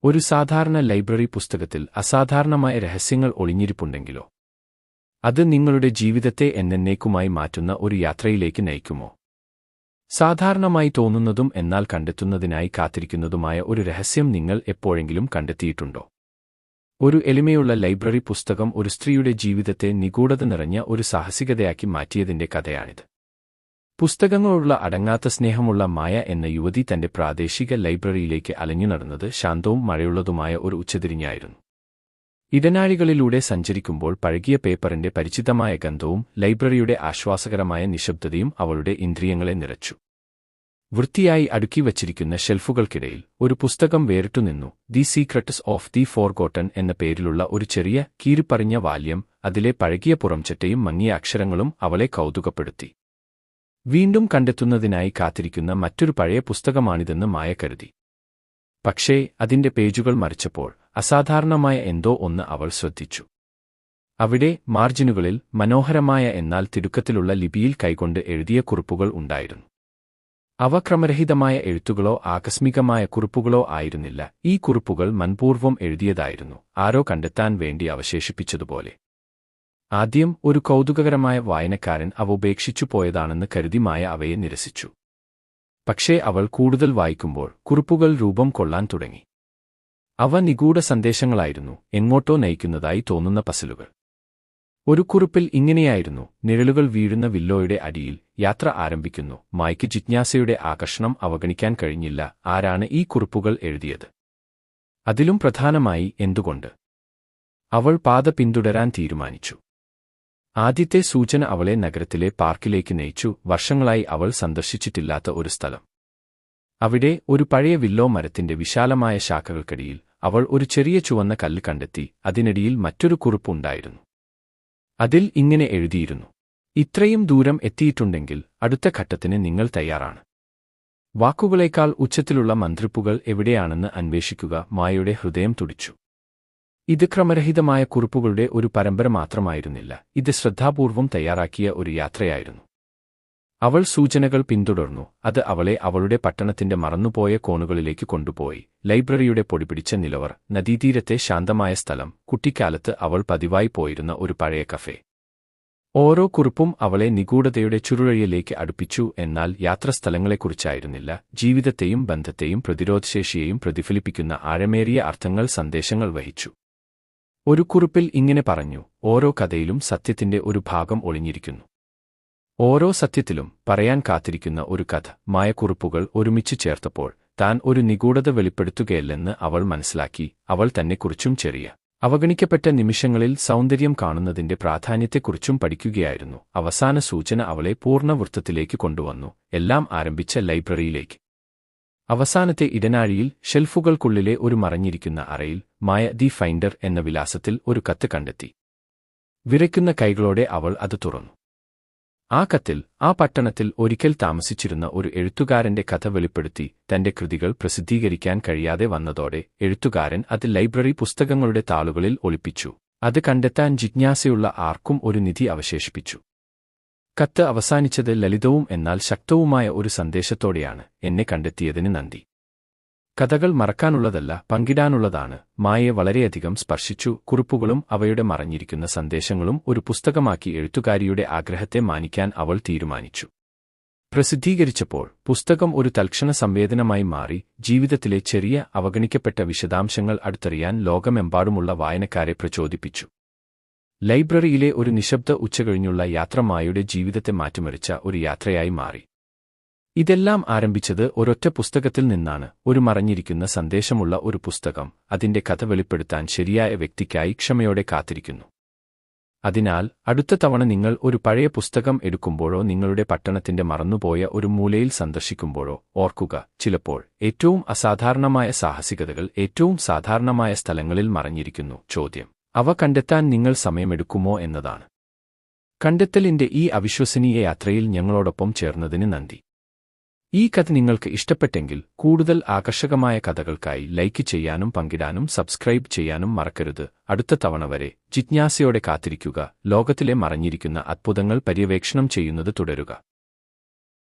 ഒരു സാധാരണ ലൈബ്രറി പുസ്തകത്തിൽ അസാധാരണമായ രഹസ്യങ്ങൾ ഒളിഞ്ഞിരിപ്പുണ്ടെങ്കിലോ? അത് നിങ്ങളുടെ ജീവിതത്തെ എന്നേക്കുമായി മാറ്റുന്ന ഒരു യാത്രയിലേക്ക് നയിക്കുമോ? സാധാരണമായി തോന്നുന്നതും എന്നാൽ കണ്ടെത്തുന്നതിനായി കാത്തിരിക്കുന്നതുമായ ഒരു രഹസ്യം നിങ്ങൾ എപ്പോഴെങ്കിലും കണ്ടെത്തിയിട്ടുണ്ടോ? ഒരു എളിമയുള്ള ലൈബ്രറി പുസ്തകം ഒരു സ്ത്രീയുടെ ജീവിതത്തെ നിഗൂഢത നിറഞ്ഞ ഒരു സാഹസികതയാക്കി മാറ്റിയതിന്റെ കഥയാണിത്. പുസ്തകങ്ങളോടുള്ള അടങ്ങാത്ത സ്നേഹമുള്ള മായ എന്ന യുവതി തന്റെ പ്രാദേശിക ലൈബ്രറിയിലേക്ക് അലഞ്ഞു നടന്നത് ശാന്തവും മഴയുള്ളതുമായ ഒരു ഉച്ചതിരിഞ്ഞായിരുന്നു. ഇടനാഴികളിലൂടെ സഞ്ചരിക്കുമ്പോൾ പഴകിയ പേപ്പറിന്റെ പരിചിതമായ ഗന്ധവും ലൈബ്രറിയുടെ ആശ്വാസകരമായ നിശബ്ദതയും അവളുടെ ഇന്ദ്രിയങ്ങളെ നിറച്ചു. വൃത്തിയായി അടുക്കി വച്ചിരിക്കുന്ന ഷെൽഫുകൾക്കിടയിൽ ഒരു പുസ്തകം വേറിട്ടുനിന്നു. The secrets of the forgotten എന്ന പേരിലുള്ള ഒരു ചെറിയ കീറിപ്പറിഞ്ഞ വാല്യം. അതിലെ പഴകിയ പുറംചട്ടയും മങ്ങിയ അക്ഷരങ്ങളും അവളെ കൗതുകപ്പെടുത്തി. വീണ്ടും കണ്ടെത്തുന്നതിനായി കാത്തിരിക്കുന്ന മറ്റൊരു പഴയ പുസ്തകമാണിതെന്ന് മായ കരുതി. പക്ഷേ അതിന്റെ പേജുകൾ മറിച്ചപ്പോൾ അസാധാരണമായ എന്തോ ഒന്ന് അവൾ ശ്രദ്ധിച്ചു. അവിടെ മാർജിനുകളിൽ മനോഹരമായ എന്നാൽ തിടുക്കത്തിലുള്ള ലിപിയിൽ കൈകൊണ്ട് എഴുതിയ കുറിപ്പുകൾ ഉണ്ടായിരുന്നു. അവ ക്രമരഹിതമായ എഴുത്തുകളോ ആകസ്മികമായ കുറിപ്പുകളോ ആയിരുന്നില്ല. ഈ കുറിപ്പുകൾ മനഃപൂർവ്വം എഴുതിയതായിരുന്നു, ആരോ കണ്ടെത്താൻ വേണ്ടി അവശേഷിപ്പിച്ചതുപോലെ. ആദ്യം ഒരു കൗതുകകരമായ വായനക്കാരൻ അവ ഉപേക്ഷിച്ചു പോയതാണെന്ന് കരുതി മായ അവയെ നിരസിച്ചു. പക്ഷേ അവൾ കൂടുതൽ വായിക്കുമ്പോൾ കുറിപ്പുകൾ രൂപം കൊള്ളാൻ തുടങ്ങി. അവ നിഗൂഢ സന്ദേശങ്ങളായിരുന്നു, എങ്ങോട്ടോ നയിക്കുന്നതായി തോന്നുന്ന പസിലുകൾ. ഒരു കുറിപ്പിൽ ഇങ്ങനെയായിരുന്നു: നിഴലുകൾ വീഴുന്ന വില്ലോയുടെ അടിയിൽ യാത്ര ആരംഭിക്കുന്നു. മായ്ക്ക് ജിജ്ഞാസയുടെ ആകർഷണം അവഗണിക്കാൻ കഴിഞ്ഞില്ല. ആരാണ് ഈ കുറിപ്പുകൾ എഴുതിയത്? അതിലും പ്രധാനമായി എന്തുകൊണ്ട്? അവൾ പാത പിന്തുടരാൻ തീരുമാനിച്ചു. ആദ്യത്തെ സൂചന അവളെ നഗരത്തിലെ പാർക്കിലേക്ക് നയിച്ചു, വർഷങ്ങളായി അവൾ സന്ദർശിച്ചിട്ടില്ലാത്ത ഒരു സ്ഥലം. അവിടെ ഒരു പഴയ വില്ലോ മരത്തിന്റെ വിശാലമായ ശാഖകൾക്കടിയിൽ അവൾ ഒരു ചെറിയ ചുവന്ന കല്ല് കണ്ടെത്തി. അതിനടിയിൽ മറ്റൊരു കുറിപ്പ് ഉണ്ടായിരുന്നു. അതിൽ ഇങ്ങനെ എഴുതിയിരുന്നു: ഇത്രയും ദൂരം എത്തിയിട്ടുണ്ടെങ്കിൽ അടുത്ത ഘട്ടത്തിന് നിങ്ങൾ തയ്യാറാണ്. വാക്കുകളേക്കാൾ ഉച്ചത്തിലുള്ള മന്ത്രിപ്പുകൾ എവിടെയാണെന്ന് അന്വേഷിക്കുക. മായയുടെ ഹൃദയം തുടിച്ചു. ഇത് ക്രമരഹിതമായ കുറിപ്പുകളുടെ ഒരു പരമ്പര മാത്രമായിരുന്നില്ല, ഇത് ശ്രദ്ധാപൂർവം തയ്യാറാക്കിയ ഒരു യാത്രയായിരുന്നു. അവൾ സൂചനകൾ പിന്തുടർന്നു. അത് അവളെ അവളുടെ പട്ടണത്തിന്റെ മറന്നുപോയ കോണുകളിലേക്ക് കൊണ്ടുപോയി. ലൈബ്രറിയുടെ പൊടിപിടിച്ച നിലവർ, നദീതീരത്തെ ശാന്തമായ സ്ഥലം, കുട്ടിക്കാലത്ത് അവൾ പതിവായി പോയിരുന്ന ഒരു പഴയ കഫേ. ഓരോ കുറിപ്പും അവളെ നിഗൂഢതയുടെ ചുരുളഴിയിലേക്ക് അടുപ്പിച്ചു. എന്നാൽ യാത്രസ്ഥലങ്ങളെക്കുറിച്ചായിരുന്നില്ല, ജീവിതത്തെയും ബന്ധത്തെയും പ്രതിരോധശേഷിയെയും പ്രതിഫലിപ്പിക്കുന്ന ആഴമേറിയ അർത്ഥങ്ങൾ സന്ദേശങ്ങൾ വഹിച്ചു. ഒരു കുറിപ്പിൽ ഇങ്ങനെ പറഞ്ഞു: ഓരോ കഥയിലും സത്യത്തിന്റെ ഒരു ഭാഗം ഒളിഞ്ഞിരിക്കുന്നു. ഓരോ സത്യത്തിലും പറയാൻ കാത്തിരിക്കുന്ന ഒരു കഥ. മായ കുറിപ്പുകൾ ഒരുമിച്ച് ചേർത്തപ്പോൾ താൻ ഒരു നിഗൂഢത വെളിപ്പെടുത്തുകയല്ലെന്ന് അവൾ മനസ്സിലാക്കി. അവൾ തന്നെക്കുറിച്ചും ചെറിയ അവഗണിക്കപ്പെട്ട നിമിഷങ്ങളിൽ സൗന്ദര്യം കാണുന്നതിന്റെ പ്രാധാന്യത്തെക്കുറിച്ചും പഠിക്കുകയായിരുന്നു. അവസാന സൂചന അവളെ പൂർണ്ണവൃത്തത്തിലേക്ക് കൊണ്ടുവന്നു, എല്ലാം ആരംഭിച്ച ലൈബ്രറിയിലേക്ക്. അവസാനത്തെ ഇടനാഴിയിൽ ഷെൽഫുകൾക്കുള്ളിലെ ഒരു മറഞ്ഞിരിക്കുന്ന അറയിൽ മായ ദി ഫൈൻഡർ എന്ന വിലാസത്തിൽ ഒരു കത്ത് കണ്ടെത്തി. വിറയ്ക്കുന്ന കൈകളോടെ അവൾ അത് തുറന്നു. ആ കത്തിൽ ആ പട്ടണത്തിൽ ഒരിക്കൽ താമസിച്ചിരുന്ന ഒരു എഴുത്തുകാരന്റെ കഥ വെളിപ്പെടുത്തി. തന്റെ കൃതികൾ പ്രസിദ്ധീകരിക്കാൻ കഴിയാതെ വന്നതോടെ എഴുത്തുകാരൻ അത് ലൈബ്രറി പുസ്തകങ്ങളുടെ താളുകളിൽ ഒളിപ്പിച്ചു. അത് കണ്ടെത്താൻ ജിജ്ഞാസയുള്ള ആർക്കും ഒരു നിധി അവശേഷിപ്പിച്ചു. കത്ത് അവസാനിച്ചത് ലളിതവും എന്നാൽ ശക്തവുമായ ഒരു സന്ദേശത്തോടെയാണ്: എന്നെ കണ്ടെത്തിയതിന് നന്ദി. കഥകൾ മറക്കാനുള്ളതല്ല, പങ്കിടാനുള്ളതാണ്. മായയെ വളരെയധികം സ്പർശിച്ചു. കുറിപ്പുകളും അവയുടെ മറഞ്ഞിരിക്കുന്ന സന്ദേശങ്ങളും ഒരു പുസ്തകമാക്കി എഴുത്തുകാരിയുടെ ആഗ്രഹത്തെ മാനിക്കാൻ അവൾ തീരുമാനിച്ചു. പ്രസിദ്ധീകരിച്ചപ്പോൾ പുസ്തകം ഒരു തൽക്ഷണ സംവേദനമായി മാറി. ജീവിതത്തിലെ ചെറിയ അവഗണിക്കപ്പെട്ട വിശദാംശങ്ങൾ അടുത്തറിയാൻ ലോകമെമ്പാടുമുള്ള വായനക്കാരെ പ്രചോദിപ്പിച്ചു. ലൈബ്രറിയിലെ ഒരു നിശബ്ദ ഉച്ചകഴിഞ്ഞുള്ള യാത്ര മായയുടെ ജീവിതത്തെ മാറ്റിമറിച്ച ഒരു യാത്രയായി മാറി. ഇതെല്ലാം ആരംഭിച്ചത് ഒരൊറ്റ പുസ്തകത്തിൽ നിന്നാണ്. ഒരു മറഞ്ഞിരിക്കുന്ന സന്ദേശമുള്ള ഒരു പുസ്തകം, അതിന്റെ കഥ വെളിപ്പെടുത്താൻ ശരിയായ വ്യക്തിക്കായി ക്ഷമയോടെ കാത്തിരിക്കുന്നു. അതിനാൽ അടുത്ത തവണ നിങ്ങൾ ഒരു പഴയ പുസ്തകം എടുക്കുമ്പോഴോ നിങ്ങളുടെ പട്ടണത്തിന്റെ മറന്നുപോയ ഒരു മൂലയിൽ സന്ദർശിക്കുമ്പോഴോ ഓർക്കുക, ചിലപ്പോൾ ഏറ്റവും അസാധാരണമായ സാഹസികതകൾ ഏറ്റവും സാധാരണമായ സ്ഥലങ്ങളിൽ മറഞ്ഞിരിക്കുന്നു. ചോദ്യം: അവ കണ്ടെത്താൻ നിങ്ങൾ സമയമെടുക്കുമോ എന്നതാണ്. കണ്ടെത്തലിന്റെ ഈ അവിശ്വസനീയ യാത്രയിൽ ഞങ്ങളോടൊപ്പം ചേർന്നതിന് നന്ദി. ഈ കഥ നിങ്ങൾക്ക് ഇഷ്ടപ്പെട്ടെങ്കിൽ കൂടുതൽ ആകർഷകമായ കഥകൾക്കായി ലൈക്ക് ചെയ്യാനും പങ്കിടാനും സബ്സ്ക്രൈബ് ചെയ്യാനും മറക്കരുത്. അടുത്ത തവണ വരെ ജിജ്ഞാസയോടെ കാത്തിരിക്കുക. ലോകത്തിലെ മറഞ്ഞിരിക്കുന്ന അത്ഭുതങ്ങൾ പര്യവേക്ഷണം ചെയ്യുന്നത് തുടരുക.